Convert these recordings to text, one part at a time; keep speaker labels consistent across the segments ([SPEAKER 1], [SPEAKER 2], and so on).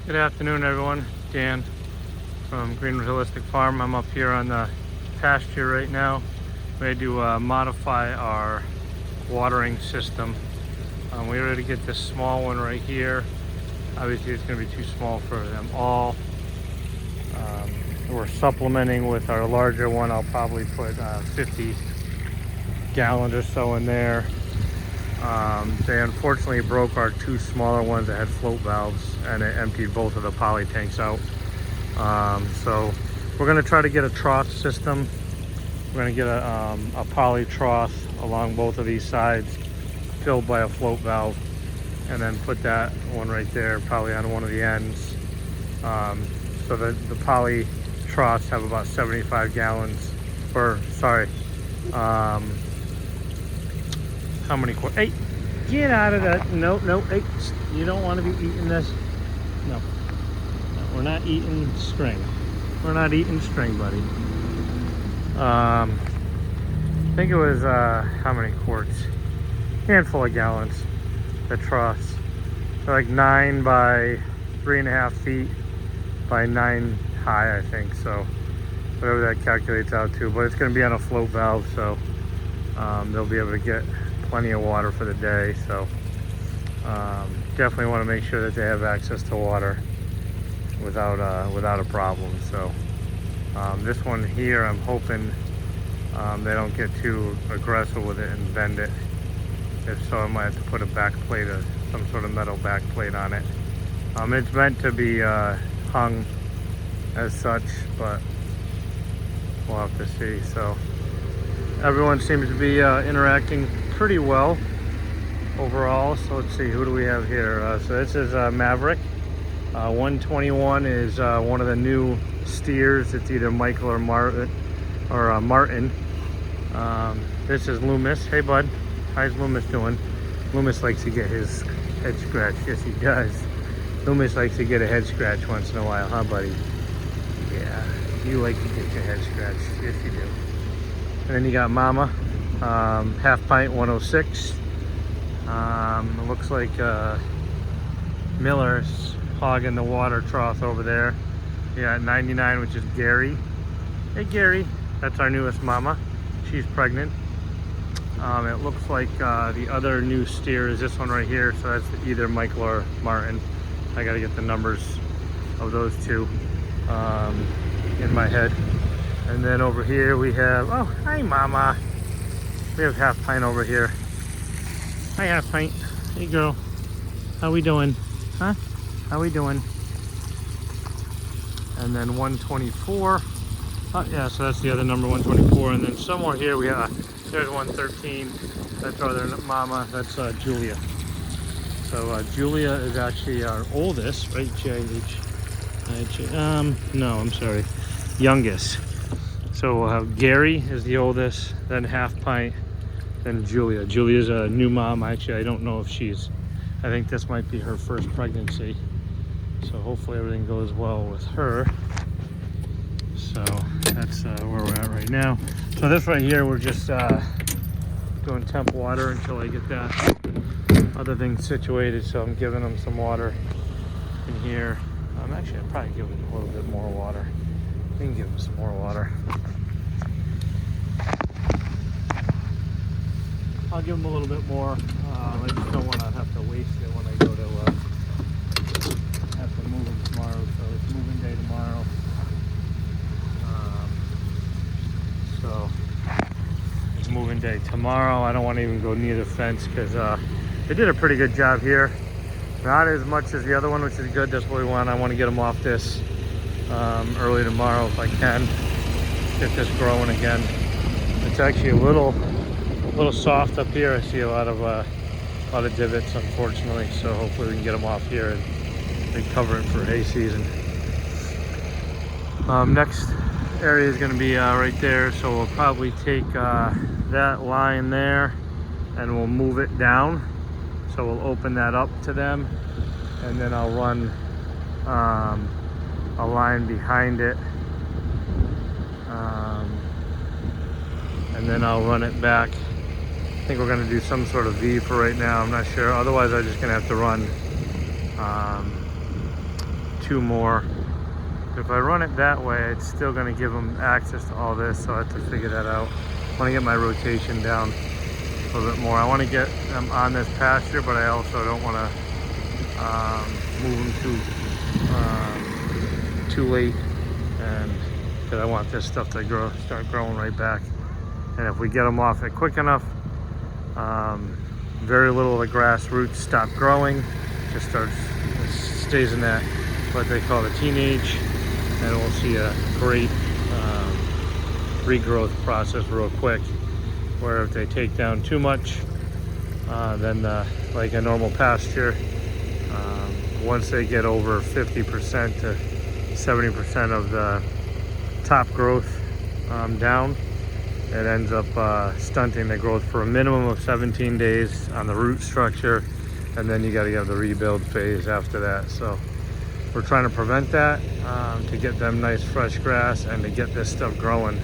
[SPEAKER 1] Good afternoon, everyone. Dan from Greenwood Holistic Farm. I'm up here on the pasture right now. We had to modify our watering system. We were to get this small one right here. Obviously, it's going to be too small for them all. We're supplementing with our larger one. I'll probably put 50 gallons or so in there. They unfortunately broke our two smaller ones that had float valves, and it emptied both of the poly tanks out. So we're going to try to get a trough system. We're going to get a poly trough along both of these sides filled by a float valve, and then put that one right there probably on one of the ends. So that the poly troughs have about 75 gallons, or sorry, how many quarts? Hey, get out of that. No, hey, you don't want to be eating this. No, we're not eating string. We're not eating string, buddy. I think it was, how many quarts? Handful of gallons, the troughs. They're like 9 by 3.5 feet by 9 high, I think. So whatever that calculates out to, but it's going to be on a float valve, so they'll be able to get plenty of water for the day. So definitely want to make sure that they have access to water without a problem. So this one here, I'm hoping they don't get too aggressive with it and bend it. If so, I might have to put a back plate, some sort of metal back plate on it. It's meant to be hung as such, but we'll have to see. So everyone seems to be interacting pretty well overall. So let's see, who do we have here? So this is Maverick. 121 is one of the new steers. It's either Michael or Martin. This is Loomis. Hey bud, how's Loomis doing? Loomis likes to get his head scratched. Yes, he does. Loomis likes to get a head scratch once in a while, huh, buddy? Yeah, you like to get your head scratched. Yes, you do. And then you got Mama, half pint, 106. It looks like Miller's hogging the water trough over there. You got 99, which is Gary. Hey, Gary, that's our newest Mama. She's pregnant. It looks like the other new steer is this one right here, so that's either Michael or Martin. I gotta get the numbers of those two in my head. And then over here we have, oh, hi Mama. We have half pint over here. Hi half pint. Hey girl. How we doing? Huh? How we doing? And then 124. Oh yeah, so that's the other number, 124. And then somewhere here we have, there's 113. That's our other Mama. That's Julia. So Julia is actually our oldest, right? No, I'm sorry, youngest. So we'll have Gary is the oldest, then half pint, then Julia. Julia's a new mom. Actually, I don't know if I think this might be her first pregnancy. So hopefully everything goes well with her. So that's where we're at right now. So this right here, we're just doing temp water until I get that other thing situated. So I'm giving them some water in here. Actually, I'll probably give them a little bit more water. We can give them some more water. I'll give them a little bit more. I just don't want to have to waste it when I go to have to move them tomorrow. So it's moving day tomorrow. So it's moving day tomorrow. I don't want to even go near the fence because they did a pretty good job here. Not as much as the other one, which is good. That's what we want. I want to get them off this early tomorrow if I can. Get this growing again. It's actually a little soft up here. I see a lot of divots, unfortunately. So hopefully we can get them off here and recover it for hay season. Next area is going to be right there. So we'll probably take that line there and we'll move it down. So we'll open that up to them, and then I'll run a line behind it, and then I'll run it back. I think we're going to do some sort of V for right now. I'm not sure. Otherwise, I'm just going to have to run 2 more. If I run it that way, it's still going to give them access to all this, so I have to figure that out. I want to get my rotation down a little bit more. I want to get them on this pasture, but I also don't want to move them too late, and because I want this stuff to start growing right back. And if we get them off it quick enough, very little of the grass roots stop growing, just stays in that what they call the teenage, and we'll see a great regrowth process real quick. Where if they take down too much, then like a normal pasture, once they get over 50% to 70% of the top growth down, it ends up stunting the growth for a minimum of 17 days on the root structure, and then you got to have the rebuild phase after that. So we're trying to prevent that, to get them nice fresh grass and to get this stuff growing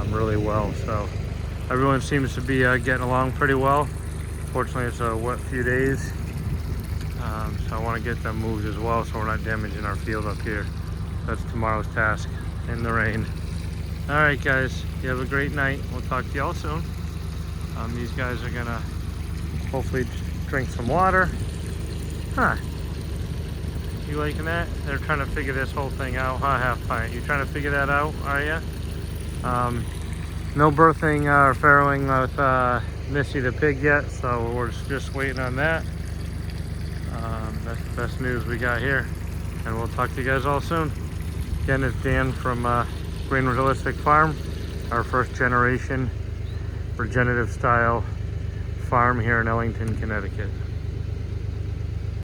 [SPEAKER 1] really well. So everyone seems to be getting along pretty well. Fortunately, it's a wet few days, so I want to get them moved as well so we're not damaging our field up here. That's tomorrow's task in the rain. All right, guys, you have a great night. We'll talk to you all soon. These guys are gonna hopefully drink some water. Huh? You liking that? They're trying to figure this whole thing out, huh? Half pint. You trying to figure that out, are you? No birthing or farrowing with Missy the pig yet, so we're just waiting on that. That's the best news we got here, and we'll talk to you guys all soon. Again, it's Dan from Greenwood Holistic Farm, our first generation regenerative style farm here in Ellington, Connecticut.